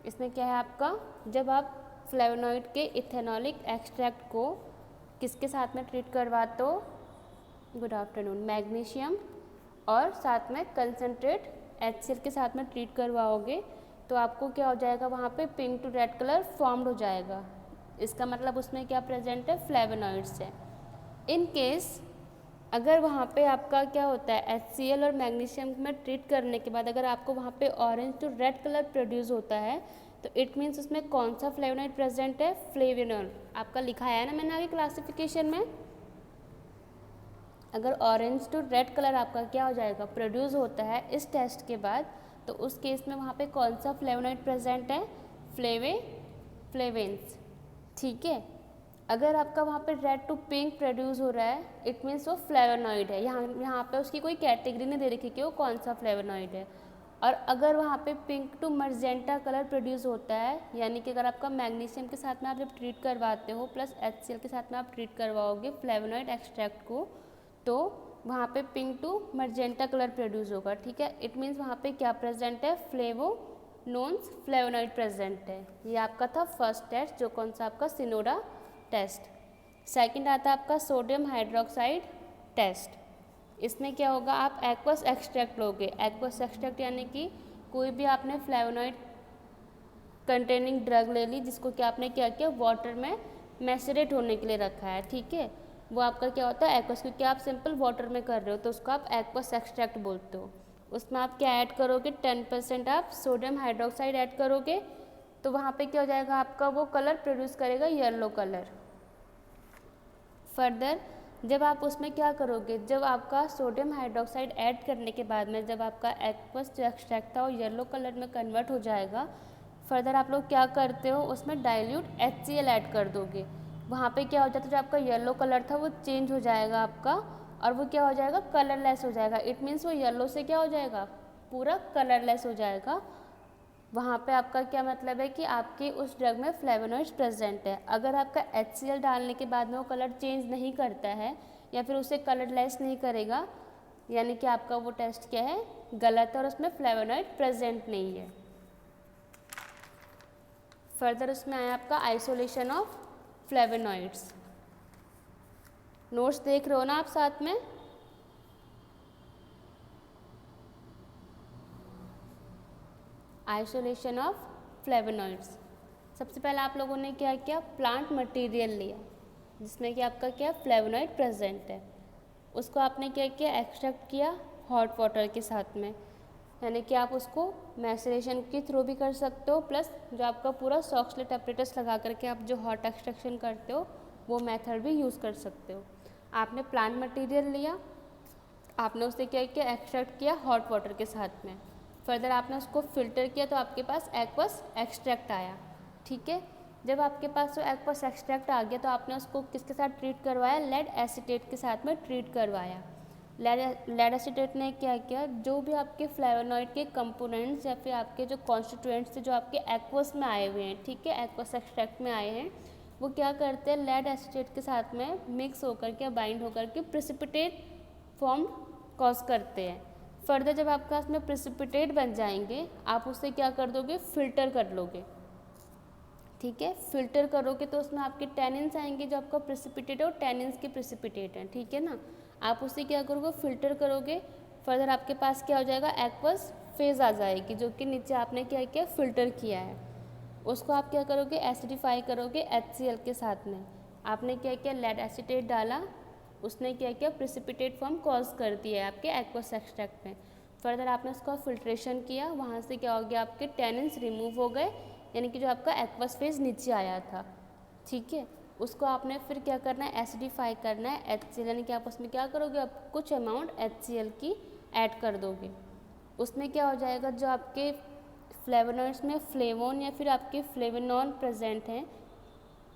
इसमें क्या है आपका, जब आप फ्लेवोनॉइड के इथेनॉलिक एक्सट्रैक्ट को किसके साथ में ट्रीट करवाते हो, गुड आफ्टरनून, मैग्नीशियम और साथ में कंसनट्रेट HCl के साथ में ट्रीट करवाओगे तो आपको क्या हो जाएगा, वहाँ पे pink to red colour formed हो जाएगा। इसका मतलब उसमें क्या प्रेजेंट है, फ्लेवोनॉइड्स है। इन केस अगर वहाँ पे आपका क्या होता है, HCl और मैग्नीशियम में ट्रीट करने के बाद अगर आपको वहाँ पे orange to red colour produce होता है तो इट मीन्स उसमें कौन सा फ्लेवोनॉइड प्रेजेंट है, फ्लेवोनॉल। आपका लिखा है ना मैंने आगे क्लासिफिकेशन में। अगर ऑरेंज टू रेड कलर आपका क्या हो जाएगा, प्रोड्यूस होता है इस टेस्ट के बाद, तो उस केस में वहाँ पे कौन सा फ्लेवोनॉइड प्रेजेंट है, फ्लेवेन्स। ठीक है। अगर आपका वहाँ पे रेड टू पिंक प्रोड्यूस हो रहा है इट मीन्स वो फ्लेवोनॉइड है। यहाँ पे उसकी कोई कैटेगरी नहीं दे रखी कि वो कौन सा फ्लेवोनॉइड है। और अगर वहाँ पे pink to magenta colour produce होता है, यानी कि अगर आपका मैग्नीशियम के साथ में आप जब ट्रीट करवाते हो प्लस HCl के साथ में आप ट्रीट करवाओगे फ्लेवोनॉइड एक्सट्रैक्ट को, तो वहाँ पे pink to magenta colour produce होगा। ठीक है। इट मीन्स वहाँ पे क्या प्रेजेंट है, फ्लेवोनोन्स फ्लेवोनॉइड प्रेजेंट है। ये आपका था फर्स्ट टेस्ट, जो कौन सा आपका सिनोडा टेस्ट। सेकंड आता है आपका सोडियम हाइड्रोक्साइड टेस्ट। इसमें क्या होगा, आप एक्वस एक्सट्रैक्ट लोगे। एक्वस एक्सट्रैक्ट यानी कि कोई भी आपने फ्लेवोनॉइड कंटेनिंग ड्रग ले ली जिसको क्या आपने क्या किया, वाटर में मैसरेट होने के लिए रखा है। ठीक है। वो आपका क्या होता है, एक्वस, क्योंकि आप सिंपल वाटर में कर रहे हो तो उसको आप एक्वस एक्सट्रैक्ट बोलते हो। उसमें आप क्या ऐड करोगे, 10% आप सोडियम हाइड्रोक्साइड ऐड करोगे तो वहाँ पे क्या हो जाएगा, आपका वो कलर प्रोड्यूस करेगा येलो कलर। फर्दर जब आप उसमें क्या करोगे, जब आपका सोडियम हाइड्रोक्साइड ऐड करने के बाद में जब आपका एक्वस जो एक्सट्रैक्ट था वो येलो कलर में कन्वर्ट हो जाएगा, फर्दर आप लोग क्या करते हो, उसमें डाइल्यूट HCl ऐड कर दोगे। वहाँ पे क्या हो जाता है, जो आपका येलो कलर था वो चेंज हो जाएगा आपका, और वो क्या हो जाएगा, कलरलेस हो जाएगा। इट मीन्स वो येलो से क्या हो जाएगा, पूरा कलरलेस हो जाएगा। वहाँ पे आपका क्या मतलब है कि आपके उस ड्रग में फ्लेवोनॉइड्स प्रेजेंट है। अगर आपका HCl डालने के बाद में वो कलर चेंज नहीं करता है या फिर उसे कलरलेस नहीं करेगा, यानी कि आपका वो टेस्ट क्या है, गलत है और उसमें फ्लेवोनॉइड प्रेजेंट नहीं है। फर्दर उसमें आया आपका आइसोलेशन ऑफ फ्लेवोनॉइड्स। नोट्स देख रहे हो ना आप साथ में। आइसोलेशन ऑफ फ्लेवोनॉइड्स, सबसे पहले आप लोगों ने क्या किया, प्लांट मटेरियल लिया जिसमें कि आपका क्या फ्लेवोनॉइड प्रेजेंट है। उसको आपने क्या किया, एक्सट्रैक्ट किया हॉट वाटर के साथ में, यानी कि आप उसको मैसरेशन के थ्रू भी कर सकते हो, प्लस जो आपका पूरा सॉक्सलेट एपरेटस लगा करके आप जो हॉट एक्सट्रैक्शन करते हो वो मेथड भी यूज़ कर सकते हो। आपने प्लांट मटेरियल लिया, आपने उसे क्या किया, एक्सट्रैक्ट किया हॉट वाटर के साथ में। फर्दर आपने उसको फ़िल्टर किया तो आपके पास एक्वस एक्सट्रैक्ट आया। ठीक है। जब आपके पास जो एक्वस एक्सट्रैक्ट आ गया तो आपने उसको किसके साथ ट्रीट करवाया, लेड एसीटेट के साथ में ट्रीट करवाया। लेड एसीटेट ने क्या किया, जो भी आपके फ्लेवोनॉइड के कंपोनेंट्स या फिर आपके जो कॉन्स्टिट्यूएंट्स थे जो आपके एक्वस में आए हुए हैं, ठीक है, एक्वस एक्सट्रैक्ट में आए हैं, वो क्या करते हैं, लेड एसीटेट के साथ में मिक्स होकर के बाइंड होकर के प्रेसिपिटेट फॉर्म कॉज करते हैं। फर्दर जब आपका उसमें प्रेसिपिटेट बन जाएंगे आप उसे क्या कर दोगे, फ़िल्टर कर लोगे। ठीक है। फ़िल्टर करोगे तो उसमें आपके टैनिन्स आएंगे, जो आपका प्रेसिपिटेट है वो टैनिन्स के प्रेसिपिटेट हैं। ठीक है ना। आप उसे क्या करोगे, फ़िल्टर करोगे। फर्दर आपके पास क्या हो जाएगा, एक्वस फेज़ आ जाएगी, जो कि नीचे आपने क्या किया, फ़िल्टर किया है। उसको आप क्या करोगे, एसिडिफाई करोगे HCl के साथ में। आपने क्या किया, लेड एसीटेट डाला, उसने क्या किया, प्रेसिपिटेट फॉर्म कॉज कर दिया है आपके एक्वस एक्सट्रैक्ट में। फर्दर आपने उसका फिल्ट्रेशन किया, वहाँ से क्या हो गया, आपके टैनिन्स रिमूव हो गए, यानी कि जो आपका एक्वस फेज नीचे आया था। ठीक है। उसको आपने फिर क्या करना है, एसिडिफाई करना है HCl, यानी कि आप उसमें क्या करोगे, आप कुछ अमाउंट HCl की ऐड कर दोगे। उसमें क्या हो जाएगा, जो आपके फ्लेवोनॉइड्स में फ्लेवोन या फिर आपके फ्लेवोनॉल प्रेजेंट हैं,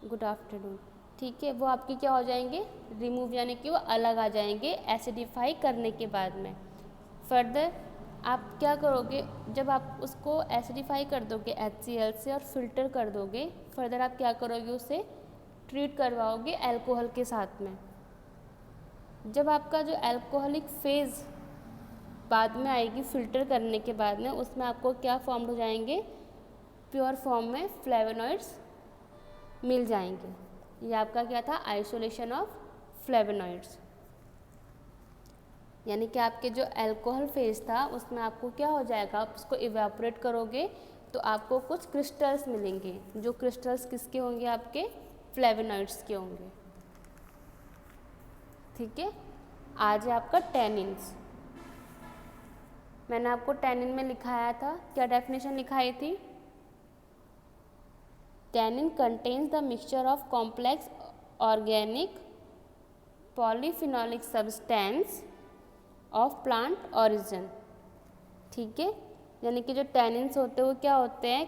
गुड आफ्टरनून, ठीक है, वो आपके क्या हो जाएंगे, रिमूव, यानी कि वो अलग आ जाएंगे एसिडिफाई करने के बाद में। फर्दर आप क्या करोगे, जब आप उसको एसिडिफाई कर दोगे HCl से और फिल्टर कर दोगे, फर्दर आप क्या करोगे, उसे ट्रीट करवाओगे अल्कोहल के साथ में। जब आपका जो अल्कोहलिक फेज़ बाद में आएगी फ़िल्टर करने के बाद में, उसमें आपको क्या फॉर्म हो जाएंगे, प्योर फॉर्म में फ्लेवोनॉइड्स मिल जाएंगे। ये आपका क्या था, आइसोलेशन ऑफ फ्लेवोनॉइड्स। यानी कि आपके जो अल्कोहल फेज था उसमें आपको क्या हो जाएगा, आप उसको इवेपोरेट करोगे तो आपको कुछ क्रिस्टल्स मिलेंगे, जो क्रिस्टल्स किसके होंगे, आपके फ्लेवोनॉइड्स के होंगे। ठीक है, आज है आपका टैनिन्स। मैंने आपको टैनिन में लिखाया था, क्या डेफिनेशन लिखाई थी, tannin contains the mixture of complex organic polyphenolic substance of plant origin. ठीक है, यानी कि जो टैनिन्स होते हैं वो क्या होते हैं,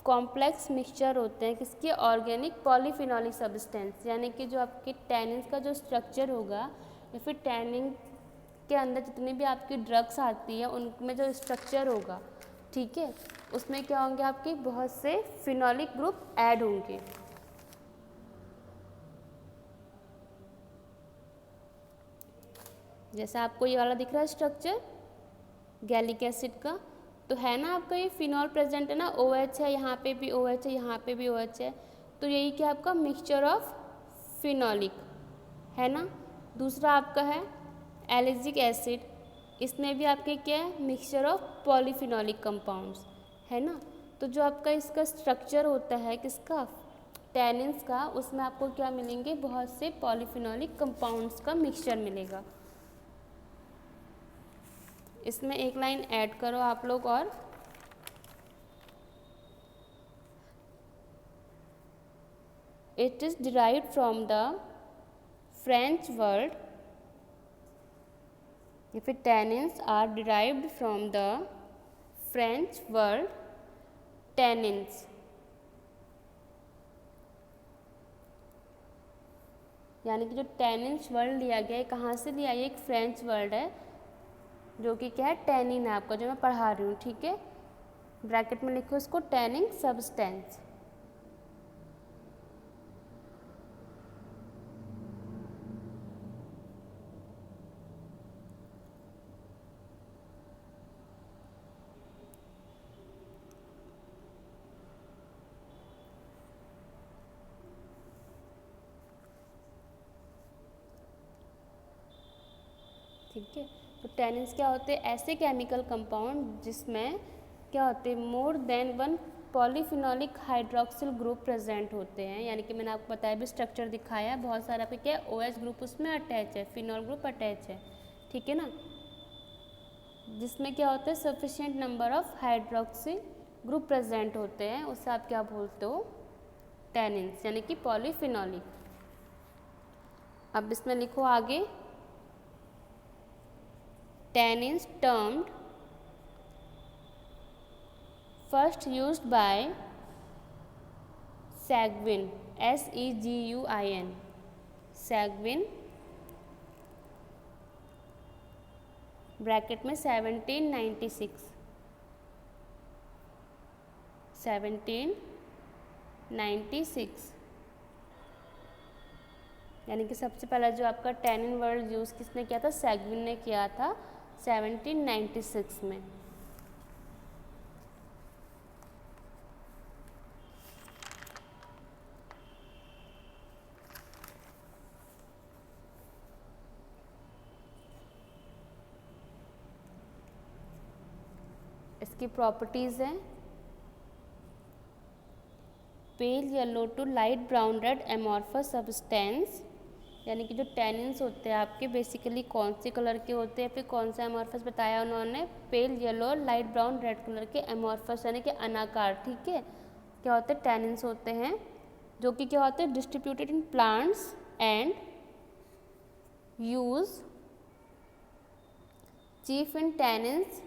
कॉम्प्लेक्स मिक्सचर होते हैं किसके, ऑर्गेनिक पॉलीफिनोलिक सब्सटेंस। यानी कि जो आपके टैनिन्स का जो स्ट्रक्चर होगा या फिर टैनिन के अंदर जितनी भी आपकी ड्रग्स आती है उनमें जो स्ट्रक्चर होगा, ठीक है, उसमें क्या होंगे, आपके बहुत से फिनोलिक ग्रुप ऐड होंगे। जैसा आपको ये वाला दिख रहा है स्ट्रक्चर गैलिक एसिड का, तो है ना आपका ये फिनॉल प्रेजेंट है ना, OH है, यहाँ पे भी OH है, यहाँ पे भी OH है, तो यही क्या आपका मिक्सचर ऑफ फिनोलिक है ना। दूसरा आपका है एलिजिक एसिड, इसमें भी आपके क्या है, मिक्सचर ऑफ पॉलीफिनोलिक कंपाउंड्स है ना। तो जो आपका इसका स्ट्रक्चर होता है किसका, टैनिन्स का, उसमें आपको क्या मिलेंगे, बहुत से पॉलीफिनोलिक कंपाउंड्स का मिक्सचर मिलेगा। इसमें एक लाइन ऐड करो आप लोग, और it is derived from the French word, या फिर tannins are derived from the French word tannins. यानी कि जो टैनिन्स वर्ड लिया गया है, कहाँ से लिया, ये एक फ्रेंच वर्ड है जो कि क्या है, टैनिन है आपका, जो मैं पढ़ा रही हूँ। ठीक है, ब्रैकेट में लिखो इसको, टैनिंग सब्सटेंस। ठीक है, तो टैनिन्स क्या होते हैं, ऐसे केमिकल कंपाउंड जिसमें क्या होते हैं, more than one polyphenolic hydroxyl group present होते हैं। यानी कि मैंने आपको बताया भी, स्ट्रक्चर दिखाया है, बहुत सारा पे क्या है, OH ग्रुप उसमें अटैच है, फिनॉल ग्रुप अटैच है। ठीक है ना, जिसमें क्या होता है, sufficient number of hydroxyl group present होते हैं, उससे आप क्या बोलते हो, टैनिन्स, यानी कि पॉलीफिनोलिक। अब इसमें लिखो आगे, tannins termed first used by Seguin, Seguin, Seguin, bracket में 1796, यानी कि सबसे पहला जो आपका टैनिन वर्ड यूज़ किसने किया था, सेगविन ने किया था 1796 में। इसकी प्रॉपर्टीज़ हैं, pale yellow to light brown red amorphous substance. यानी कि जो टैनिन्स होते हैं आपके बेसिकली कौन से कलर के होते हैं, फिर कौन सा एमॉर्फस बताया उन्होंने, pale yellow light brown red colour के एमॉर्फस, यानी कि अनाकार। ठीक है, क्या होते हैं, टैनिन्स होते हैं जो कि क्या होते हैं, distributed in plants and use chief in tannins,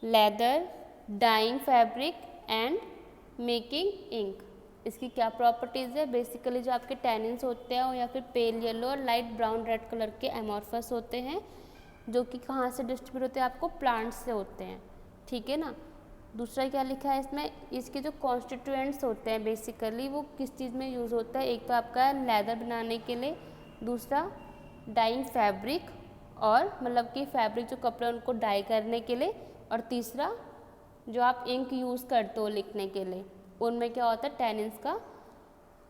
leather, dyeing fabric and making ink. इसकी क्या प्रॉपर्टीज़ है, बेसिकली जो आपके टैनिन्स होते हैं या फिर पेल येलो और लाइट ब्राउन रेड कलर के एमॉर्फस होते हैं, जो कि कहाँ से डिस्ट्रीब्यूट होते हैं, आपको प्लांट्स से होते हैं। ठीक है ना। दूसरा क्या लिखा है इसमें, इसके जो कॉन्स्टिट्यूएंट्स होते हैं बेसिकली वो किस चीज़ में यूज़ होता है, एक तो आपका लेदर बनाने के लिए, दूसरा डाइंग फैब्रिक और मतलब कि फैब्रिक जो कपड़े उनको डाई करने के लिए, और तीसरा जो आप इंक यूज़ करते हो लिखने के लिए, उनमें क्या होता है, टैनिन्स का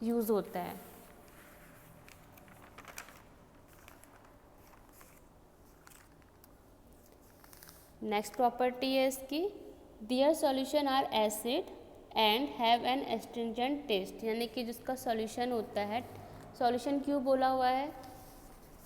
यूज़ होता है। नेक्स्ट प्रॉपर्टी है इसकी, their solution are acid and have an astringent taste, यानी कि जिसका सॉल्यूशन होता है, सॉल्यूशन क्यों बोला हुआ है,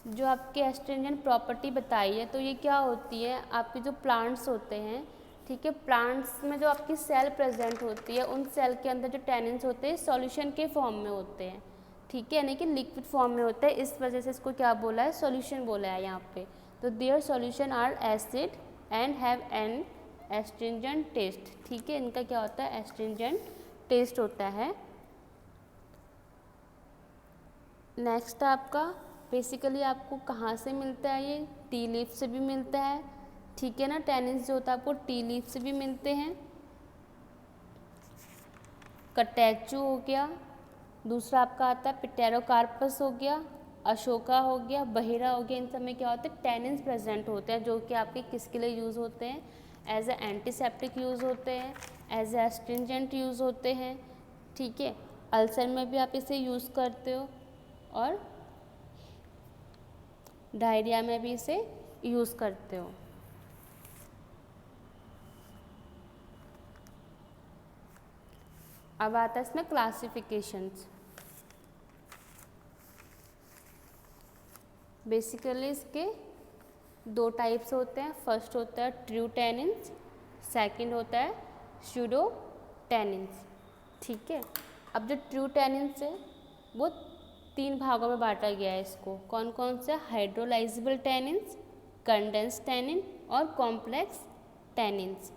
जो आपके एस्ट्रिंजेंट प्रॉपर्टी बताई है, तो ये क्या होती है, आपके जो प्लांट्स होते हैं, ठीक है, प्लांट्स में जो आपकी सेल प्रेजेंट होती है, उन सेल के अंदर जो टैनिन्स होते हैं सॉल्यूशन के फॉर्म में होते हैं, ठीक है, यानी कि लिक्विड फॉर्म में होते हैं, इस वजह से इसको क्या बोला है, सॉल्यूशन बोला है यहाँ पे। तो their solution are acid and have an astringent taste, ठीक है, इनका क्या होता है, एस्ट्रिंजेंट टेस्ट होता है। नेक्स्ट आपका बेसिकली आपको कहाँ से मिलता है, ये टी लीफ से भी मिलता है, ठीक है ना, टैनिन्स जो होता है आपको टी लीफ से भी मिलते हैं। कटैचू हो गया, दूसरा आपका आता है पिटेरोकार्पस हो गया, अशोका हो गया, बहिरा हो गया, इन सब में क्या होता है, टैनिन्स प्रेजेंट होते हैं, जो कि आपके किसके लिए यूज़ होते हैं, एज ए एंटीसेप्टिक यूज़ होते हैं, एज ए एस्ट्रिंजेंट यूज़ होते हैं, ठीक है, अल्सर में भी आप इसे यूज़ करते हो और डायरिया में भी इसे यूज़ करते हो। अब आता है इसमें क्लासिफिकेशंस। बेसिकली इसके दो टाइप्स होते हैं, फर्स्ट होता है ट्रू टैनिन्स, सेकंड होता है स्यूडो टैनिन्स, ठीक है। अब जो ट्रू टैनिन्स है वो 3 भागों में बांटा गया है इसको, कौन कौन से, हाइड्रोलाइजेबल टैनिन्स, कंडेंस टैनिन और कॉम्प्लेक्स टैनिन्स।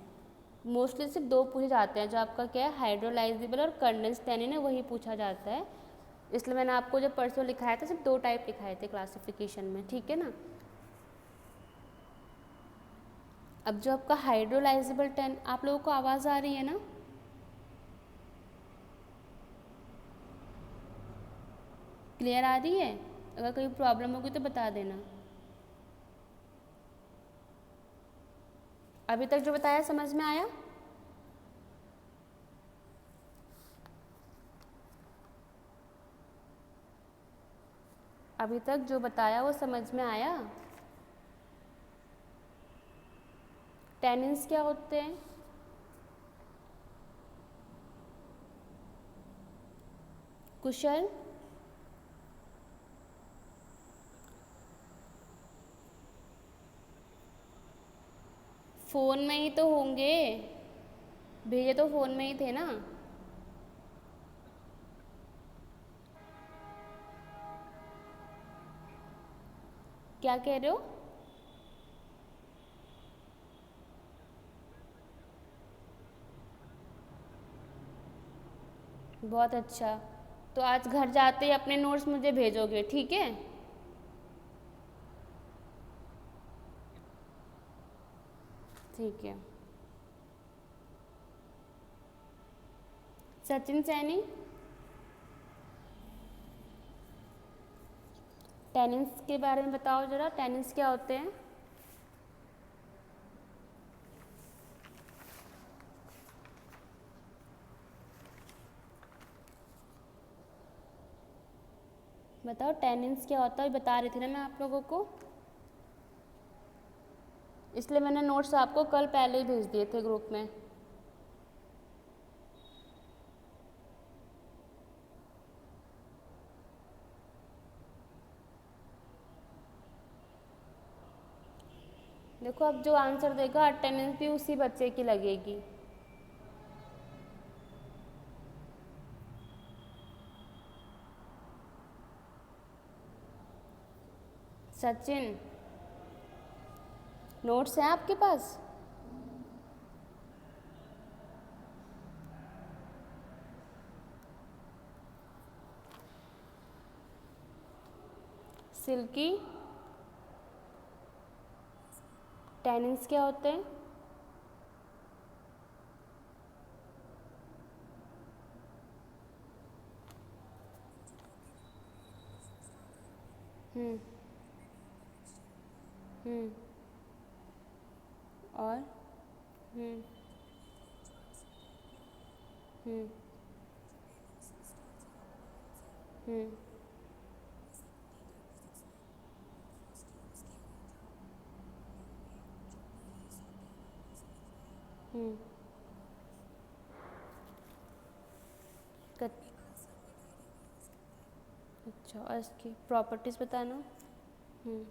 मोस्टली सिर्फ 2 पूछे जाते हैं, जो आपका क्या है, हाइड्रोलाइजेबल और कंडेंस टैनिन है, वही पूछा जाता है, इसलिए मैंने आपको जब परसों लिखाया था सिर्फ 2 टाइप लिखाए थे क्लासिफिकेशन में, ठीक है ना। अब जो आपका हाइड्रोलाइजेबल टैन, आप लोगों को आवाज़ आ रही है ना, क्लियर आ रही है, अगर कोई प्रॉब्लम होगी तो बता देना। अभी तक जो बताया समझ में आया? अभी तक जो बताया वो समझ में आया? टैनिन्स क्या होते हैं? कुशल, फ़ोन में ही तो होंगे, भेजे तो फ़ोन में ही थे ना। क्या कह रहे हो? बहुत अच्छा, तो आज घर जाते ही अपने नोट्स मुझे भेजोगे, ठीक है। ठीक है। सचिन सैनी, टैनिन्स के बारे में बताओ ज़रा, टैनिन्स क्या होते हैं? बताओ टैनिन्स क्या होता है, बता रही थी ना मैं आप लोगों को, इसलिए मैंने नोट्स आपको कल पहले ही भेज दिए थे ग्रुप में। देखो अब जो आंसर देगा अटेंडेंस भी उसी बच्चे की लगेगी। सचिन, नोट्स हैं आपके पास? सिल्की, टैनिन्स क्या होते हैं? हम्म हम्म और हम्म हम्म। हम्म। हम्म। कत- अच्छा, और इसकी प्रॉपर्टीज़ बताना। हम्म।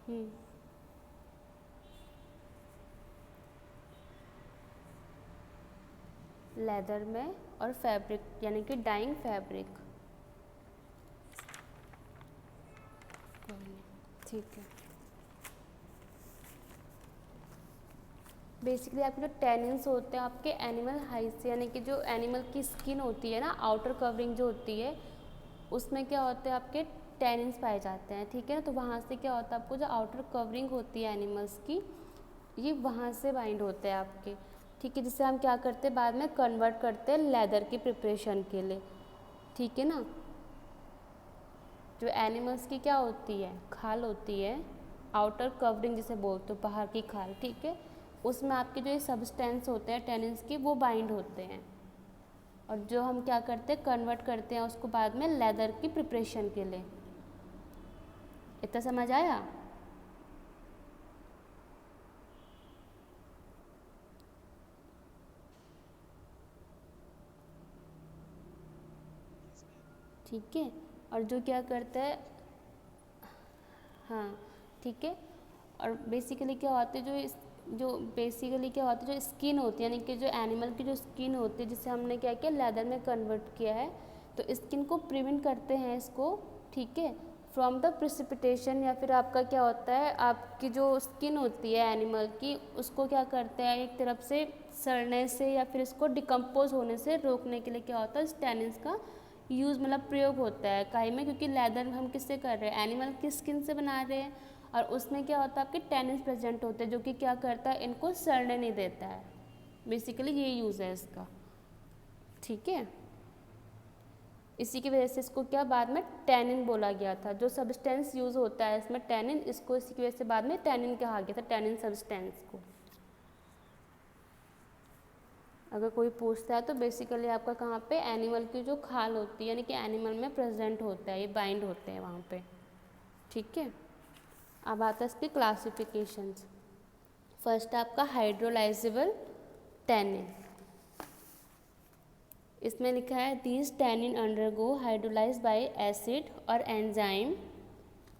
हम्म। लेदर में और फैब्रिक यानी कि डाइंग फैब्रिक। ठीक है। बेसिकली आपके जो टेनिन्स होते हैं आपके एनिमल हाइड से, यानी कि जो एनिमल की स्किन होती है ना, आउटर कवरिंग जो होती है, उसमें क्या होते हैं आपके टेनिन्स पाए जाते हैं। ठीक है ना, तो वहाँ से क्या होता है आपको जो आउटर कवरिंग होती है एनिमल्स की, ये वहाँ से बाइंड होते हैं आपके। ठीक है, जिससे हम क्या करते हैं बाद में कन्वर्ट करते हैं लेदर की प्रिपरेशन के लिए। ठीक है ना, जो एनिमल्स की क्या होती है, खाल होती है, आउटर कवरिंग जिसे बोलते हो, बाहर की खाल। ठीक है, उसमें आपके जो ये सब्सटेंस होते हैं टेनिन्स की, वो बाइंड होते हैं, और जो हम क्या करते हैं कन्वर्ट करते हैं उसको बाद में लेदर की प्रिपरेशन के लिए। इतना समझ आया? ठीक है, और जो क्या करता है, हाँ ठीक है, और बेसिकली क्या होता है जो बेसिकली क्या होता है जो स्किन होती है, यानी कि जो एनिमल की जो स्किन होती है जिसे हमने क्या किया लेदर में कन्वर्ट किया है, तो स्किन को प्रिवेंट करते हैं इसको। ठीक है, फ्रॉम द प्रिसिपिटेशन, या फिर आपका क्या होता है आपकी जो स्किन होती है एनिमल की, उसको क्या करते हैं एक तरफ से सड़ने से या फिर इसको डिकम्पोज होने से रोकने के लिए क्या होता है इस टेनिन्स का यूज़ मतलब प्रयोग होता है काई में, क्योंकि लेदर हम किससे कर रहे हैं, एनिमल की स्किन से बना रहे हैं, और उसमें क्या होता है आपके टेनिन्स प्रेजेंट होते हैं जो कि क्या करता है इनको सड़ने नहीं देता है। बेसिकली ये यूज़ है इसका। ठीक है, इसी की वजह से इसको क्या बाद में टैनिन बोला गया था। जो सब्सटेंस यूज़ होता है इसमें टैनिन, इसको इसी की वजह से बाद में टैनिन कहा गया था, टैनिन सब्सटेंस को। अगर कोई पूछता है तो बेसिकली आपका कहाँ पे एनिमल की जो खाल होती है यानी कि एनिमल में प्रेजेंट होता है, ये बाइंड होते हैं वहाँ पे। ठीक है, अब आता है इसकी क्लासिफिकेशंस। फर्स्ट आपका हाइड्रोलाइजेबल टैनिन, इसमें लिखा है these tannin undergo hydrolyse by acid और enzyme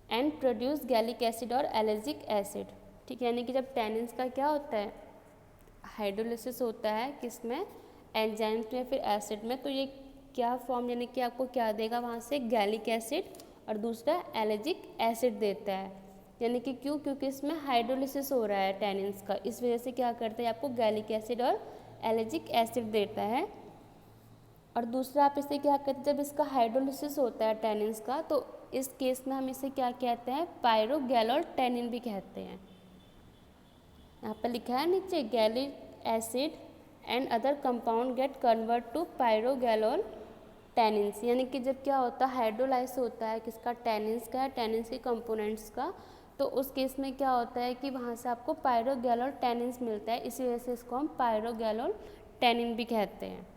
and produce gallic acid और एलर्जिक एसिड। ठीक है, यानी कि जब टैनिन्स का क्या होता है हाइड्रोलिसिस होता है किसमें, एंजाइम्स में फिर एसिड में, तो ये क्या फॉर्म यानी कि आपको क्या देगा वहाँ से गैलिक एसिड और दूसरा एलर्जिक एसिड देता है। यानी कि क्यों, क्योंकि इसमें हाइड्रोलिसिस हो रहा है टैनिन्स का, इस वजह से क्या करता है आपको गैलिक एसिड और एलर्जिक एसिड देता है। और दूसरा आप इसे क्या कहते हैं जब इसका हाइड्रोलिसिस होता है टैनिन्स का, तो इस केस में हम इसे क्या कहते हैं पायरोगैलोल टैनिन भी कहते हैं। यहाँ पर लिखा है नीचे gallic acid and other compound get convert to pyrogallol tannins, यानी कि जब क्या होता है हाइड्रोलाइज होता है किसका टैनिन्स का, टैनिन्स के कंपोनेंट्स का, तो उस केस में क्या होता है कि वहाँ से आपको पायरोगैलोल टैनिन्स मिलता है, इसी वजह से इसको हम पायरोगैलोल टैनिन भी कहते हैं।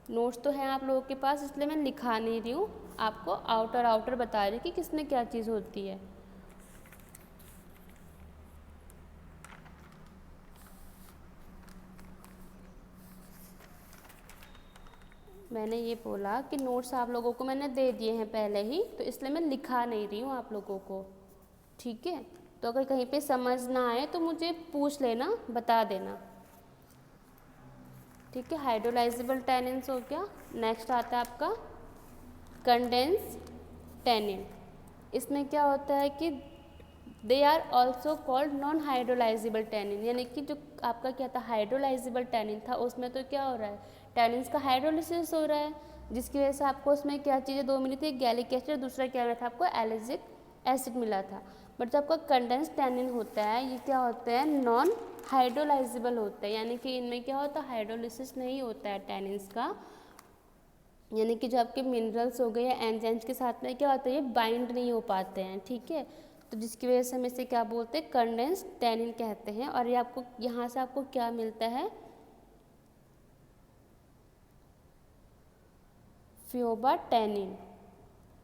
नोट्स तो हैं आप लोगों के पास, इसलिए मैं लिखा नहीं रही हूँ, आपको आउटर आउटर बता रही कि किसमें क्या चीज़ होती है। मैंने ये बोला कि नोट्स आप लोगों को मैंने दे दिए हैं पहले ही, तो इसलिए मैं लिखा नहीं रही हूँ आप लोगों को। ठीक है, तो अगर कहीं पे समझ ना आए तो मुझे पूछ लेना, बता देना। ठीक है, हाइड्रोलाइजेबल टैनिन्स हो गया। नेक्स्ट आता है आपका कंडेंस टैनिन। इसमें क्या होता है कि they are also called non hydrolysable tannin, यानी कि जो आपका क्या था हाइड्रोलाइजेबल टैनिन था उसमें तो क्या हो रहा है टैनिन्स का हाइड्रोलिसिस हो रहा है, जिसकी वजह से आपको उसमें क्या चीज़ें दो मिली थी, गैलिक एसिड और दूसरा क्या मिला था आपको एलर्जिक एसिड मिला था। बट जो आपका कंडेंस टैनिन होता है ये क्या होता है, नॉन हाइड्रोलाइजेबल होता है, यानी कि इनमें क्या होता है, हाइड्रोलिसिस नहीं होता है टैनिन्स का, यानी कि जो आपके मिनरल्स हो गए या एंजाइम्स के साथ में क्या होता है, ये बाइंड नहीं हो पाते हैं, ठीक है। तो जिसकी वजह से हम इसे क्या बोलते हैं, कंडेंस टैनिन कहते हैं। और ये आपको यहाँ से आपको क्या मिलता है, फ्योबा टैनिन।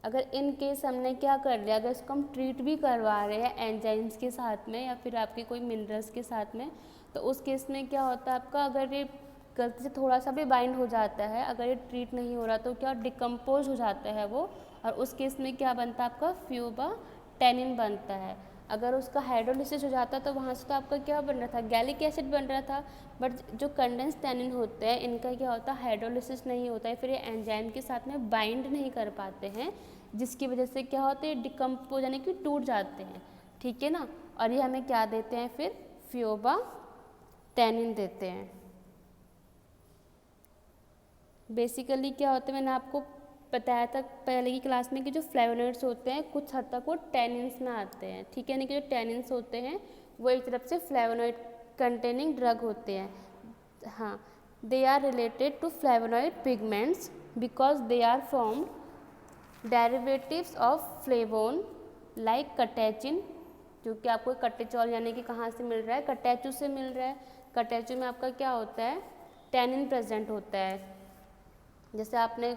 अगर इन केस हमने क्या कर लिया, अगर इसको हम ट्रीट भी करवा रहे हैं एंजाइम्स के साथ में या फिर आपके कोई मिनरल्स के साथ में, तो उस केस में क्या होता है आपका, अगर ये गलती से थोड़ा सा भी बाइंड हो जाता है, अगर ये ट्रीट नहीं हो रहा तो क्या डिकम्पोज हो जाता है वो, और उस केस में क्या बनता है आपका, फ्यूबा टैनिन बनता है। अगर उसका हाइड्रोलिसिस हो जाता तो वहाँ से तो आपका क्या बन रहा था, गैलिक एसिड बन रहा था। बट जो कंडेंस टैनिन होते हैं इनका क्या होता है, हाइड्रोलिसिस नहीं होता है, फिर ये एंजाइम के साथ में बाइंड नहीं कर पाते हैं, जिसकी वजह से क्या होते हैं, डिकम्पोज यानी कि टूट जाते हैं, ठीक है ना। और ये हमें क्या देते हैं फिर, फ्योबा टैनिन देते हैं। बेसिकली क्या होता है, मैंने आपको बताया था पहले की क्लास में कि जो फ्लेवोनॉइड्स होते हैं कुछ हद तक वो टैनिन्स में आते हैं, ठीक है। यानी कि जो टैनिन्स होते हैं वो एक तरफ से फ्लेवोनॉइड कंटेनिंग ड्रग होते हैं। हाँ, they are related to flavonoid pigments because they are formed derivatives of flavone like catechin, जो कि आपको कटेचॉल यानी कि कहाँ से मिल रहा है, कटैचू से मिल रहा है। कटैचू में आपका क्या होता है, टैनिन प्रेजेंट होता है। जैसे आपने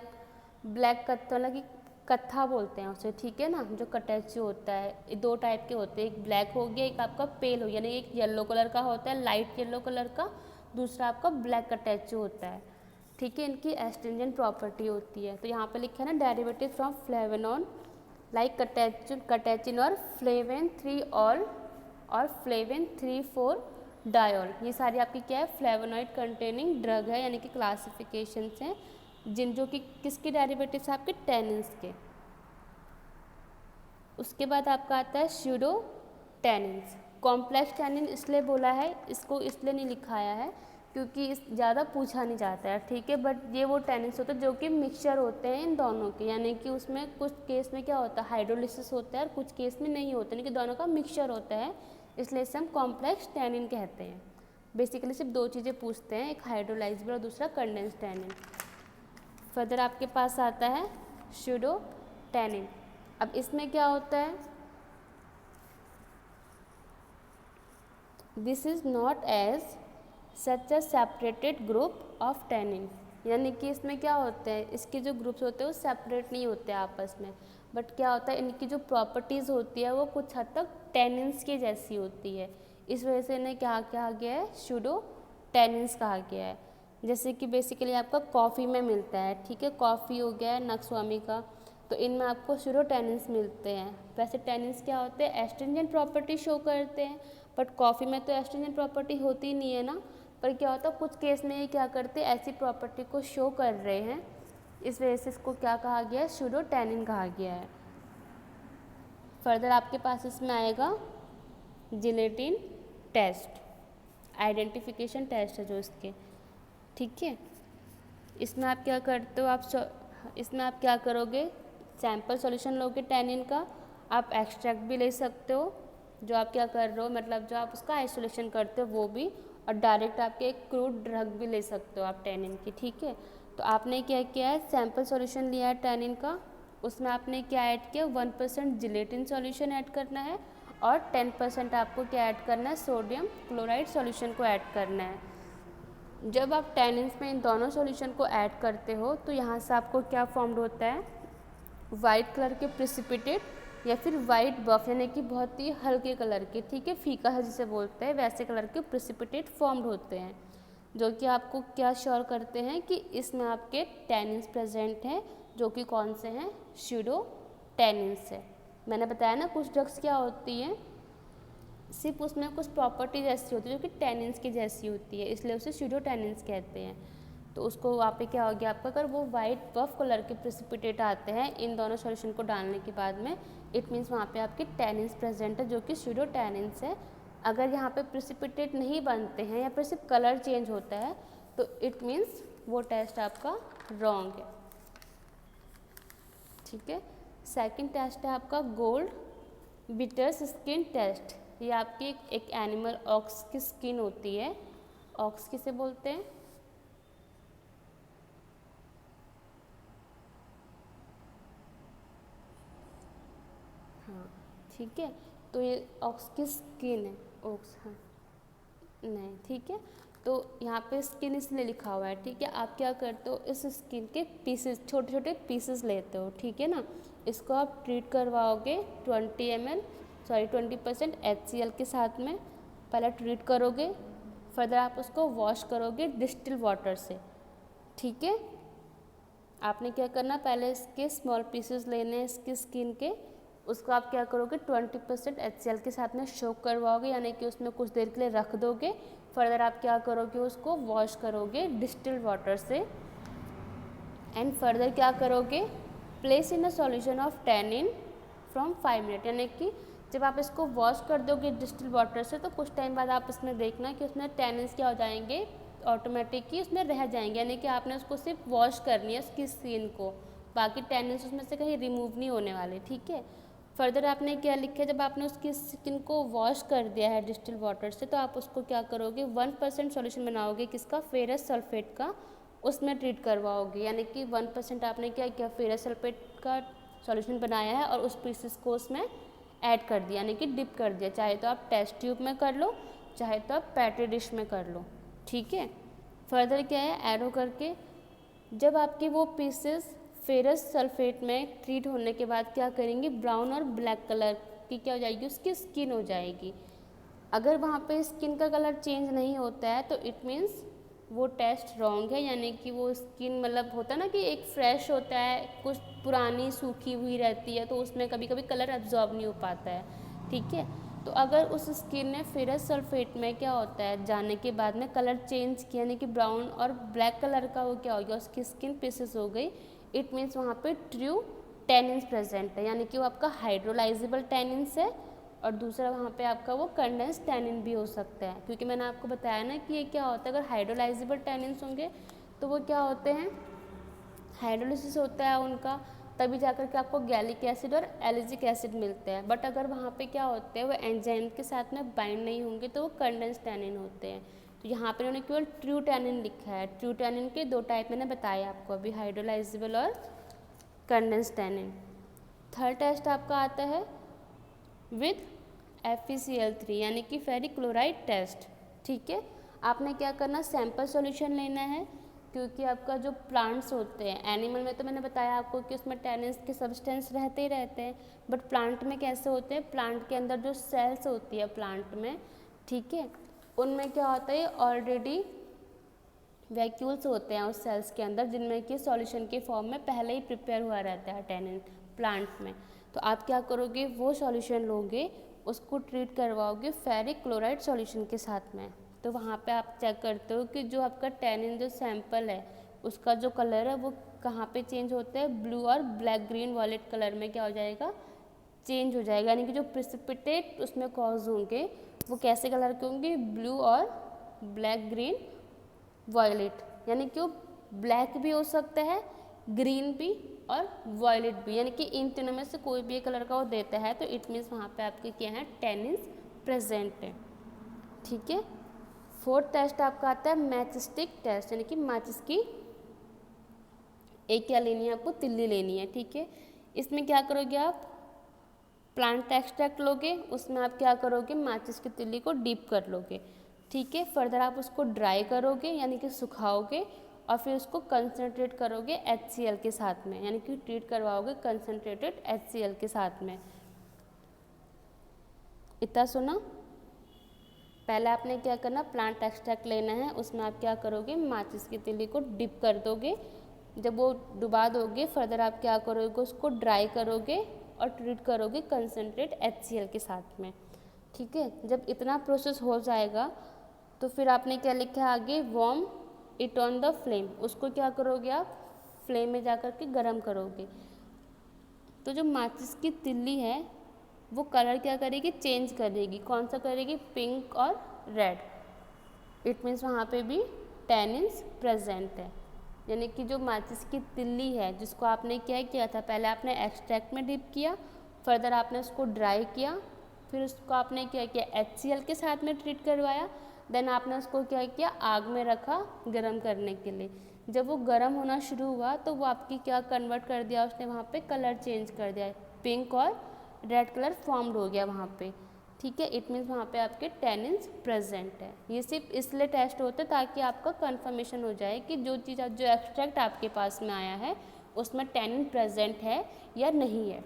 ब्लैक कत्था, मतलब कि कत्था बोलते हैं उसे, ठीक है ना, जो कटैचू होता है, ये दो टाइप के होते हैं, एक ब्लैक हो गया, एक आपका पेल हो गया, यानी एक येलो कलर का होता है, लाइट येलो कलर का, दूसरा आपका ब्लैक कटैचू होता है, ठीक है। इनकी एस्ट्रिंजेंट प्रॉपर्टी होती है। तो यहाँ पे लिखा है ना, डेरिवेटिव फ्रॉम फ्लेवेनॉन लाइक कटैचिन और फ्लेवेन 3 ऑल और फ्लेवेन 3,4 डायोल, ये सारी आपकी क्या है, फ्लेवोनॉइड कंटेनिंग ड्रग है, यानी कि क्लासिफिकेशंस हैं जिन जो कि किसके डेरिवेटिव्स, आपके टैनिन्स के। उसके बाद आपका आता है स्यूडो टैनिन्स। कॉम्प्लेक्स टैनिन इसलिए बोला है, इसको इसलिए नहीं लिखाया है क्योंकि इस ज़्यादा पूछा नहीं जाता है, ठीक है। बट ये वो टैनिन्स होते हैं जो कि मिक्सचर होते हैं इन दोनों के, यानी कि उसमें कुछ केस में क्या होता है, हाइड्रोलिसिस होता है और कुछ केस में नहीं होता, यानी कि दोनों का मिक्सचर होता है, इसलिए इसे हम कॉम्प्लेक्स टैनिन कहते हैं। बेसिकली सिर्फ दो चीज़ें पूछते हैं, एक हाइड्रोलाइजेबल और दूसरा कंडेंस टैनिन। फर्दर आपके पास आता है स्यूडो टैनिन। अब इसमें क्या होता है, this is not as such a separated group of tannin, यानी कि इसमें क्या होते हैं, इसके जो ग्रुप्स होते हैं वो सेपरेट नहीं होते आपस में, बट क्या होता है, इनकी जो प्रॉपर्टीज़ होती है वो कुछ हद तक टैनिन्स के जैसी होती है, इस वजह से इन्हें क्या कहा गया है, स्यूडो टैनिन्स कहा गया है। जैसे कि बेसिकली आपका कॉफ़ी में मिलता है, ठीक है, कॉफ़ी हो गया है नक्सवामी का, तो इनमें आपको स्यूडो टैनिन्स मिलते हैं। वैसे टैनिन्स क्या होते हैं, एस्ट्रिंजेंट प्रॉपर्टी शो करते हैं, बट कॉफ़ी में तो एस्ट्रिंजेंट प्रॉपर्टी होती नहीं है ना, पर क्या होता है कुछ केस में ये क्या करते हैं, ऐसी प्रॉपर्टी को शो कर रहे हैं, इस वजह से इसको क्या कहा गया है, स्यूडो टैनिन कहा गया है। फर्दर आपके पास इसमें आएगा जिलेटिन टेस्ट, आइडेंटिफिकेशन टेस्ट है जो इसके, ठीक है। इसमें आप क्या करते हो, इसमें आप क्या करोगे, सैंपल सॉल्यूशन लोगे टैनिन का, आप एक्सट्रैक्ट भी ले सकते हो, जो आप क्या कर रहे हो, मतलब जो आप उसका आइसोलेशन करते हो वो भी, और डायरेक्ट आपके एक क्रूड ड्रग भी ले सकते हो आप टैनिन की, ठीक है। तो आपने क्या किया है, सैंपल सॉल्यूशन लिया है टैनिन का, उसमें आपने क्या ऐड किया, 1% जिलेटिन सॉल्यूशन ऐड करना है और 10% आपको क्या ऐड करना है, सोडियम क्लोराइड सॉल्यूशन को ऐड करना है। जब आप टैनिन्स में इन दोनों सॉल्यूशन को ऐड करते हो तो यहाँ से आपको क्या फॉर्म्ड होता है, वाइट कलर के प्रिसिपिटेट या फिर वाइट बफ, यानी कि बहुत ही हल्के कलर के, ठीक है, फीका है जिसे बोलते हैं, वैसे कलर के प्रिसिपिटेट फॉर्म्ड होते हैं, जो कि आपको क्या श्योर करते हैं कि इसमें आपके टैनिन्स प्रेजेंट हैं, जो कि कौन से हैं, स्यूडो टैनिन्स है। मैंने बताया ना कुछ ड्रग्स क्या होती हैं, सिर्फ उसमें कुछ प्रॉपर्टी जैसी होती है जो कि टैनिन्स की जैसी होती है, इसलिए उसे स्यूडो टैनिन्स कहते हैं। तो उसको वहाँ पे क्या हो गया आपका, अगर वो वाइट बफ कलर के प्रेसिपिटेट आते हैं इन दोनों सॉल्यूशन को डालने के बाद में, इट मीन्स वहाँ पे आपके टैनिन्स प्रेजेंट है जो कि स्यूडो टैनिन्स है। अगर यहाँ पे प्रेसिपिटेट नहीं बनते हैं या फिर सिर्फ कलर चेंज होता है तो इट मीन्स वो टेस्ट आपका रॉन्ग है, ठीक है। सेकेंड टेस्ट है आपका गोल्ड बिटर्स स्किन टेस्ट, ये आपकी एक एनिमल ऑक्स की स्किन होती है। ऑक्स किसे बोलते हैं? हाँ ठीक है, तो ये ऑक्स की स्किन है, ऑक्स, हाँ नहीं ठीक है। तो यहाँ पे स्किन इसलिए लिखा हुआ है, ठीक है। आप क्या करते हो, इस स्किन के पीसेस, छोटे छोटे पीसेस लेते हो, ठीक है ना। इसको आप ट्रीट करवाओगे 20% HCl के साथ में, पहले ट्रीट करोगे, फर्दर आप उसको वॉश करोगे डिस्टिल वाटर से, ठीक है। आपने क्या करना, पहले इसके स्मॉल पीसेस लेने हैं इसकी स्किन के, उसको आप क्या करोगे 20% HCl के साथ में सोक करवाओगे, यानी कि उसमें कुछ देर के लिए रख दोगे। फर्दर आप क्या करोगे, उसको वॉश करोगे डिस्टिल्ड वाटर से, एंड फर्दर क्या करोगे, place in a solution of tannin from 5 minute, यानी कि जब आप इसको वॉश कर दोगे डिस्टिल्ड वाटर से तो कुछ टाइम बाद आप इसमें देखना कि उसमें टैनिन्स क्या हो जाएंगे, ऑटोमेटिकली उसमें रह जाएंगे, यानी कि आपने उसको सिर्फ वॉश करनी है उसकी स्किन को, बाकी टैनिन्स उसमें से कहीं रिमूव नहीं होने वाले, ठीक है। फर्दर आपने क्या लिखा है, जब आपने उसकी स्किन को वॉश कर दिया है डिस्टिल वाटर से, तो आप उसको क्या करोगे 1% सॉल्यूशन बनाओगे किसका, फेरस सल्फेट का, उसमें ट्रीट करवाओगे, यानी कि 1% आपने क्या किया, फेरस सल्फेट का सॉल्यूशन बनाया है और उस पीसेस को उसमें ऐड कर दिया, यानी कि डिप कर दिया, चाहे तो आप टेस्ट ट्यूब में कर लो, चाहे तो आप पैट्री डिश में कर लो, ठीक है। फर्दर क्या है, एरो करके जब आपकी वो पीसेस फेरस सल्फेट में ट्रीट होने के बाद क्या करेंगे, ब्राउन और ब्लैक कलर की क्या हो जाएगी, उसकी स्किन हो जाएगी। अगर वहाँ पे स्किन का कलर चेंज नहीं होता है तो इट मीन्स वो टेस्ट रॉन्ग है, यानी कि वो स्किन मतलब होता है ना कि एक फ्रेश होता है, कुछ पुरानी सूखी हुई रहती है तो उसमें कभी कभी कलर एब्जॉर्ब नहीं हो पाता है, ठीक है। तो अगर उस स्किन ने फेरस सल्फेट में क्या होता है जाने के बाद में कलर चेंज किया, यानी कि ब्राउन और ब्लैक कलर का वो क्या हो गया, उसकी स्किन पीसेस हो गई, इट मीन्स वहाँ पे ट्रू टैनिन्स प्रेजेंट है, यानी कि वो आपका हाइड्रोलाइजेबल टैनिन्स है, और दूसरा वहाँ पे आपका वो कंडेंस टैनिन भी हो सकता है, क्योंकि मैंने आपको बताया ना कि ये क्या होता है, अगर हाइड्रोलाइजेबल टैनिन्स होंगे तो वो क्या होते हैं, हाइड्रोलिसिस होता है उनका, तभी जाकर के आपको गैलिक एसिड और एलिजिक एसिड मिलते हैं। बट अगर वहाँ पे क्या होते हैं, वो एंजाइम के साथ में बाइंड नहीं होंगे तो वो कंडेंस टैनिन होते हैं। तो यहाँ पे उन्होंने केवल ट्रू टैनिन लिखा है। ट्रू टैनिन के 2 टाइप मैंने बताया आपको अभी, हाइड्रोलाइजेबल और कंडेंस टैनिन। थर्ड टेस्ट आपका आता है विद FeCl3, यानी कि फेरिक क्लोराइड टेस्ट, ठीक है। आपने क्या करना, सैंपल सॉल्यूशन लेना है, क्योंकि आपका जो प्लांट्स होते हैं, एनिमल में तो मैंने बताया आपको कि उसमें टैनिन्स के सब्सटेंस रहते ही रहते हैं, बट प्लांट में कैसे होते हैं, प्लांट के अंदर जो सेल्स होती है प्लांट में, ठीक है, उनमें क्या होता है, ऑलरेडी वैक्यूल्स होते हैं उस सेल्स के अंदर, जिनमें कि सॉल्यूशन के फॉर्म में पहले ही प्रिपेयर हुआ रहता है टैनिन प्लांट में। तो आप क्या करोगे, वो सॉल्यूशन लोगे, उसको ट्रीट करवाओगे फेरिक क्लोराइड सॉल्यूशन के साथ में। तो वहाँ पे आप चेक करते हो कि जो आपका टैनिन जो सैंपल है उसका जो कलर है वो कहाँ पे चेंज होता है, ब्लू और ब्लैक ग्रीन वॉयलेट कलर में क्या हो जाएगा, चेंज हो जाएगा, यानी कि जो प्रिसिपिटेट उसमें कॉज होंगे वो कैसे कलर के होंगे, ब्लू और ब्लैक ग्रीन वॉयलेट, यानी कि वो ब्लैक भी हो सकता है, ग्रीन भी और वॉयलेट भी, यानी कि इन तीनों में से कोई भी एक कलर का वो देता है, तो इट मीन्स वहाँ पे आपके क्या है, टैनिन्स प्रेजेंट है, ठीक है। फोर्थ टेस्ट आपका आता है मैचस्टिक टेस्ट, यानी कि माचिस की एक क्या लेनी है आपको, तिल्ली लेनी है, ठीक है। इसमें क्या करोगे आप, प्लांट एक्सट्रैक्ट लोगे, उसमें आप क्या करोगे, माचिस की तिल्ली को डीप कर लोगे, ठीक है। फर्दर आप उसको ड्राई करोगे, यानी कि सुखाओगे, और फिर उसको कंसनट्रेट करोगे HCl के साथ में, यानी कि ट्रीट करवाओगे कंसनट्रेटेड HCl के साथ में। इतना सुना। पहले आपने क्या करना, प्लांट एक्सट्रैक्ट लेना है, उसमें आप क्या करोगे, माचिस की तिल्ली को डिप कर दोगे, जब वो डुबा दोगे फर्दर आप क्या करोगे, उसको ड्राई करोगे और ट्रीट करोगे कंसनट्रेट HCl के साथ में, ठीक है। जब इतना प्रोसेस हो जाएगा तो फिर आपने क्या लिखा है आगे, warm it on the flame, उसको क्या करोगे आप, फ्लेम में जाकर के गर्म करोगे। तो जो माचिस की तिल्ली है वो कलर क्या करेगी, चेंज करेगी, कौन सा करेगी, पिंक और रेड, इट मीन्स वहाँ पे भी टैनिन्स प्रेजेंट है, यानी कि जो माचिस की तिल्ली है जिसको आपने क्या किया था, पहले आपने एक्सट्रैक्ट में डिप किया फर्दर आपने उसको ड्राई किया, फिर उसको आपने क्या किया, HCl के साथ में ट्रीट करवाया। देन आपने उसको क्या किया, आग में रखा गर्म करने के लिए। जब वो गर्म होना शुरू हुआ तो वो आपकी क्या कन्वर्ट कर दिया उसने, वहाँ पे कलर चेंज कर दिया, पिंक और रेड कलर फॉर्म्ड हो गया वहाँ पे, ठीक है। इट मीन्स वहाँ पे आपके टैनिन्स प्रेजेंट है। ये सिर्फ इसलिए टेस्ट होते हैं ताकि आपका कंफर्मेशन हो जाए कि जो चीज़ जो एक्सट्रैक्ट आपके पास में आया है उसमें टैनिन प्रेजेंट है या नहीं है,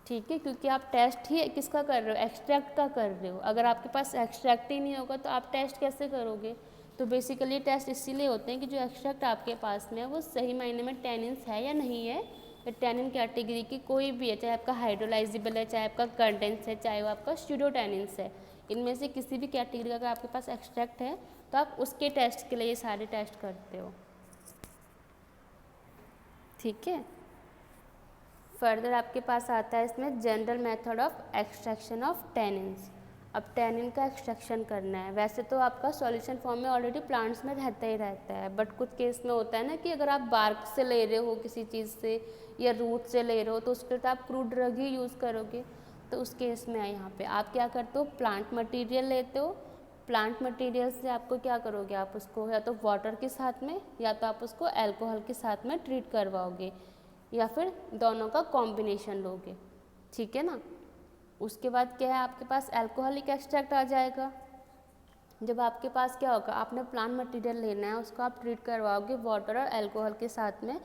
ठीक है। क्योंकि आप टेस्ट ही किसका कर रहे हो, एक्सट्रैक्ट का कर रहे हो। अगर आपके पास एक्सट्रैक्ट ही नहीं होगा तो आप टेस्ट कैसे करोगे। तो बेसिकली टेस्ट इसीलिए होते हैं कि जो एक्सट्रैक्ट आपके पास में है वो सही मायने में टैनिन्स है या नहीं है, या टैनिन कैटेगरी की कोई भी है, चाहे आपका हाइड्रोलाइजिबल है, चाहे आपका कंडेंस है, चाहे वो आपका स्यूडोटैनिन्स है, इनमें से किसी भी कैटेगरी का अगर आपके पास एक्सट्रैक्ट है तो आप उसके टेस्ट के लिए ये सारे टेस्ट करते हो, ठीक है। फर्दर आपके पास आता है इसमें general method of extraction of tannins. अब टैनिन का एक्सट्रैक्शन करना है। वैसे तो आपका सॉल्यूशन फॉर्म में ऑलरेडी प्लांट्स में रहता ही रहता है, बट कुछ केस में होता है ना कि अगर आप बार्क से ले रहे हो किसी चीज़ से या रूट से ले रहे हो तो उसके लिए आप क्रूड ड्रग ही यूज़ करोगे। तो उस केस में यहाँ पे आप क्या करते हो, प्लांट मटीरियल लेते हो। प्लांट मटीरियल से आपको क्या करोगे, आप उसको या तो वाटर के साथ में या तो आप उसको अल्कोहल के साथ में ट्रीट करवाओगे, या फिर दोनों का कॉम्बिनेशन लोगे, ठीक है ना। उसके बाद क्या है, आपके पास अल्कोहलिक एक्सट्रैक्ट आ जाएगा। जब आपके पास क्या होगा, आपने प्लांट मटेरियल लेना है, उसको आप ट्रीट करवाओगे वाटर और अल्कोहल के साथ में।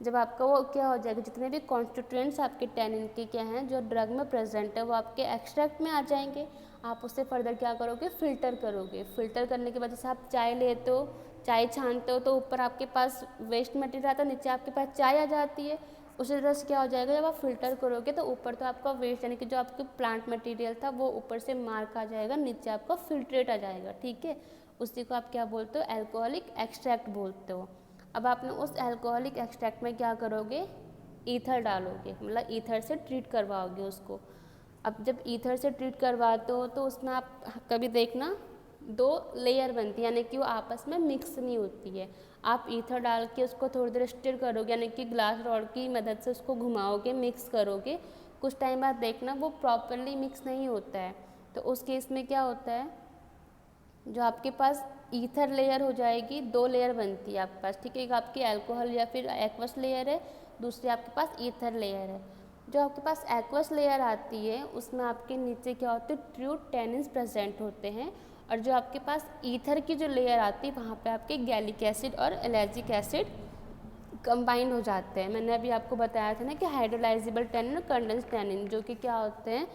जब आपका वो क्या हो जाएगा, जितने भी कॉन्स्टिट्यूएंट्स आपके टैनिन के क्या हैं जो ड्रग में प्रेजेंट है वो आपके एक्सट्रैक्ट में आ जाएंगे। आप उससे फर्दर क्या करोगे, फ़िल्टर करोगे। फ़िल्टर करने के बाद जैसे आप चाय लेते हो, चाय छानते हो तो ऊपर आपके पास वेस्ट मटेरियल आता है, नीचे आपके पास चाय आ जाती है। उसी तरह से क्या हो जाएगा, जब आप फ़िल्टर करोगे तो ऊपर तो आपका वेस्ट यानी कि जो आपके प्लांट मटेरियल था वो ऊपर से मार्क आ जाएगा, नीचे आपका फिल्ट्रेट आ जाएगा, ठीक है। उसी को आप क्या बोलते हो, अल्कोहलिक एक्सट्रैक्ट बोलते हो। अब आपने उस अल्कोहलिक एक्सट्रैक्ट में क्या करोगे, ईथर डालोगे, मतलब ईथर से ट्रीट करवाओगे उसको। अब जब ईथर से ट्रीट करवाते हो तो उसमें आप कभी देखना 2 लेयर बनती है, यानी कि वो आपस में मिक्स नहीं होती है। आप ईथर डाल के उसको थोड़ी देर स्टिर करोगे, यानी कि ग्लास रॉड की मदद से उसको घुमाओगे, मिक्स करोगे। कुछ टाइम बाद देखना वो प्रॉपरली मिक्स नहीं होता है, तो उस केस में क्या होता है, जो आपके पास ईथर लेयर हो जाएगी, 2 लेयर बनती है आपके पास, ठीक है। एक आपकी अल्कोहल या फिर एक्वस लेयर है, दूसरी आपके पास ईथर लेयर है। जो आपके पास एक्वस लेयर आती है उसमें आपके नीचे क्या होते हैं, ट्रू टैनिन्स प्रेजेंट होते हैं। और जो आपके पास ईथर की जो लेयर आती है वहाँ पे आपके गैलिक एसिड और एलर्जिक एसिड कंबाइंड हो जाते हैं। मैंने अभी आपको बताया था ना कि हाइड्रोलाइजिबल टैनिन और कंडेंस टैनिन जो कि क्या होते हैं,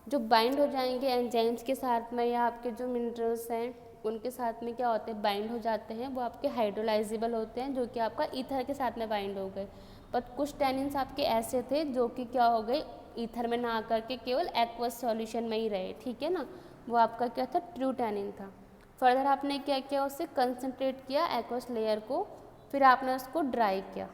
जो बाइंड हो जाएंगे एंजाइम्स के साथ में या आपके जो मिनरल्स हैं उनके साथ में क्या होते हैं, बाइंड हो जाते हैं, वो आपके हाइड्रोलाइजिबल होते हैं, जो कि आपका ईथर के साथ में बाइंड हो गए। बट कुछ टैनिन्स आपके ऐसे थे जो कि क्या हो गए, ईथर में ना आकर के केवल एक्वस सॉल्यूशन में ही रहे, ठीक है ना। वो आपका क्या था, ट्रू टैनिन था। फर्दर आपने क्या किया, उससे कंसनट्रेट किया एक्वस लेयर को, फिर आपने उसको ड्राई किया,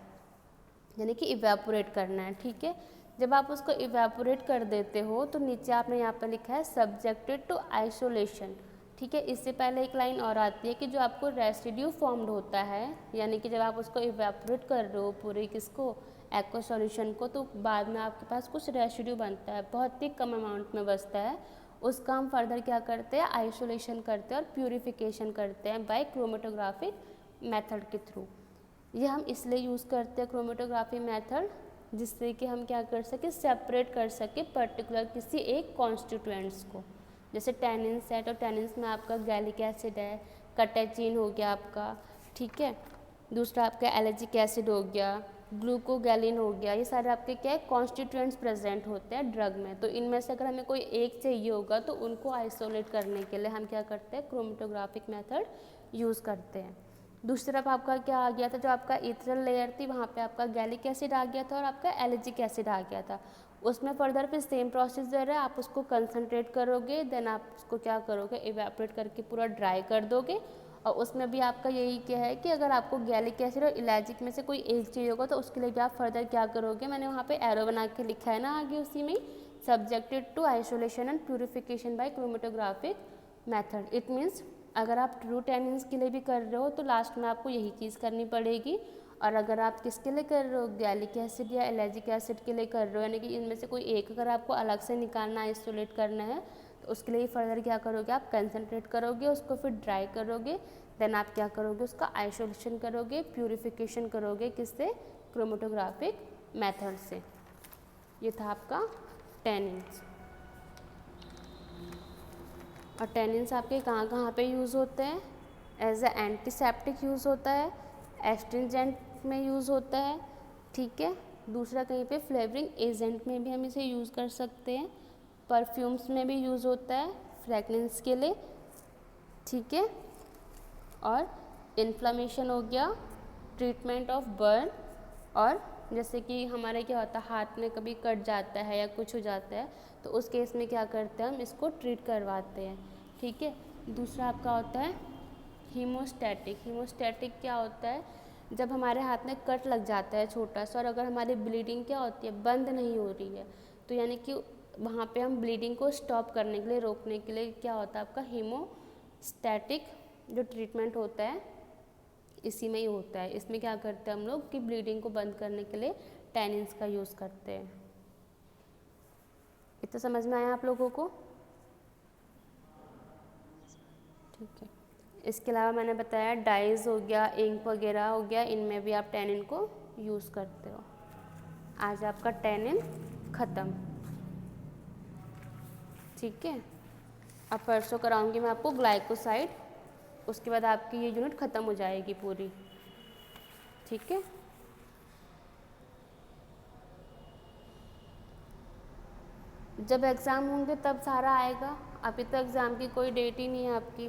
यानी कि इवेपोरेट करना है, ठीक है। जब आप उसको इवेपोरेट कर देते हो तो नीचे आपने यहाँ पर लिखा है सब्जेक्टेड टू आइसोलेशन, ठीक है। इससे पहले एक लाइन और आती है कि जो आपको रेसिड्यू फॉर्म्ड होता है, यानी कि जब आप उसको इवेपोरेट कर रहे हो पूरे किसको, एक्वा सॉल्यूशन को, तो बाद में आपके पास कुछ रेसिड्यू बनता है, बहुत ही कम अमाउंट में बचता है। उसका हम फर्दर क्या करते हैं, आइसोलेशन करते हैं और प्यूरिफिकेशन करते हैं बाय क्रोमेटोग्राफिक मेथड के थ्रू। ये हम इसलिए यूज़ करते हैं क्रोमेटोग्राफी मेथड, जिससे कि हम क्या कर सके, सेपरेट कर सके पर्टिकुलर किसी एक कॉन्स्टिट्यूएंट्स को। जैसे टैनिन्स है तो टैनिन्स में आपका गैलिक एसिड है, कटेचिन हो गया आपका, ठीक है। दूसरा आपका एलर्जिक एसिड हो गया, ग्लूकोगैलिन हो गया, ये सारे आपके क्या है, कॉन्स्टिट्यूएंट्स प्रेजेंट होते हैं ड्रग में। तो इनमें से अगर हमें कोई एक चाहिए होगा तो उनको आइसोलेट करने के लिए हम क्या करते हैं, क्रोमेटोग्राफिक मेथड यूज़ करते हैं। दूसरी तरफ आपका क्या आ गया था, जो आपका इथरल लेयर थी वहाँ पे आपका गैलिक एसिड आ गया था और आपका एलर्जिक एसिड आ गया था। उसमें फर्दर फिर सेम प्रोसीजर है, आप उसको कंसनट्रेट करोगे, देन आप उसको क्या करोगे, इवेपोरेट करके पूरा ड्राई कर दोगे। और उसमें भी आपका यही क्या है कि अगर आपको गैलिक एसिड और एलर्जिक में से कोई एक चाहिए होगा तो उसके लिए भी आप फर्दर क्या करोगे, मैंने वहाँ पे एरो बना के लिखा है ना आगे उसी में, subjected to isolation and purification by chromatographic method. It means अगर आप ट्रू टैनिन्स के लिए भी कर रहे हो तो लास्ट में आपको यही चीज़ करनी पड़ेगी। और अगर आप किसके लिए कर रहे हो, गैलिक एसिड या एलर्जिक एसिड के लिए कर रहे हो, यानी कि इनमें से कोई एक अगर आपको अलग से निकालना, आइसोलेट करना है, तो उसके लिए फर्दर क्या करोगे, आप कंसनट्रेट करोगे उसको, फिर ड्राई करोगे, देन आप क्या करोगे, उसका आइसोलेशन करोगे, प्यूरिफिकेशन करोगे, किससे, क्रोमेटोग्राफिक मेथड से। ये था आपका टैनिन्स। और टैनिन्स आपके कहाँ कहाँ पे यूज़ होते हैं, एज ए एंटीसेप्टिक यूज़ होता है, एस्ट्रिंजेंट में यूज़ होता है, ठीक है। दूसरा कहीं पे फ्लेवरिंग एजेंट में भी हम इसे यूज़ कर सकते हैं, परफ्यूम्स में भी यूज़ होता है फ्रेगनेंस के लिए, ठीक है। और इन्फ्लामेशन हो गया, ट्रीटमेंट ऑफ बर्न, और जैसे कि हमारे क्या होता है, हाथ में कभी कट जाता है या कुछ हो जाता है, तो उस केस में क्या करते हैं, हम इसको ट्रीट करवाते हैं, ठीक है। दूसरा आपका होता है हीमोस्टैटिक। हीमोस्टैटिक क्या होता है, जब हमारे हाथ में कट लग जाता है छोटा सा, और अगर हमारी ब्लीडिंग क्या होती है, बंद नहीं हो रही है, तो यानी कि वहाँ पे हम ब्लीडिंग को स्टॉप करने के लिए, रोकने के लिए क्या होता है, आपका हीमोस्टैटिक जो ट्रीटमेंट होता है इसी में ही होता है। इसमें क्या करते हैं हम लोग कि ब्लीडिंग को बंद करने के लिए टैनिन्स का यूज़ करते हैं। इतना समझ में आया आप लोगों को, ठीक है। इसके अलावा मैंने बताया डाइज हो गया, इंक वगैरह हो गया, इनमें भी आप टैनिन को यूज़ करते हो। आज आपका टैनिन ख़त्म, ठीक है। अब परसों कराऊंगी मैं आपको ग्लाइकोसाइड, उसके बाद आपकी ये यूनिट ख़त्म हो जाएगी पूरी, ठीक है। जब एग्ज़ाम होंगे तब सारा आएगा, अभी तो एग्ज़ाम की कोई डेट ही नहीं है आपकी।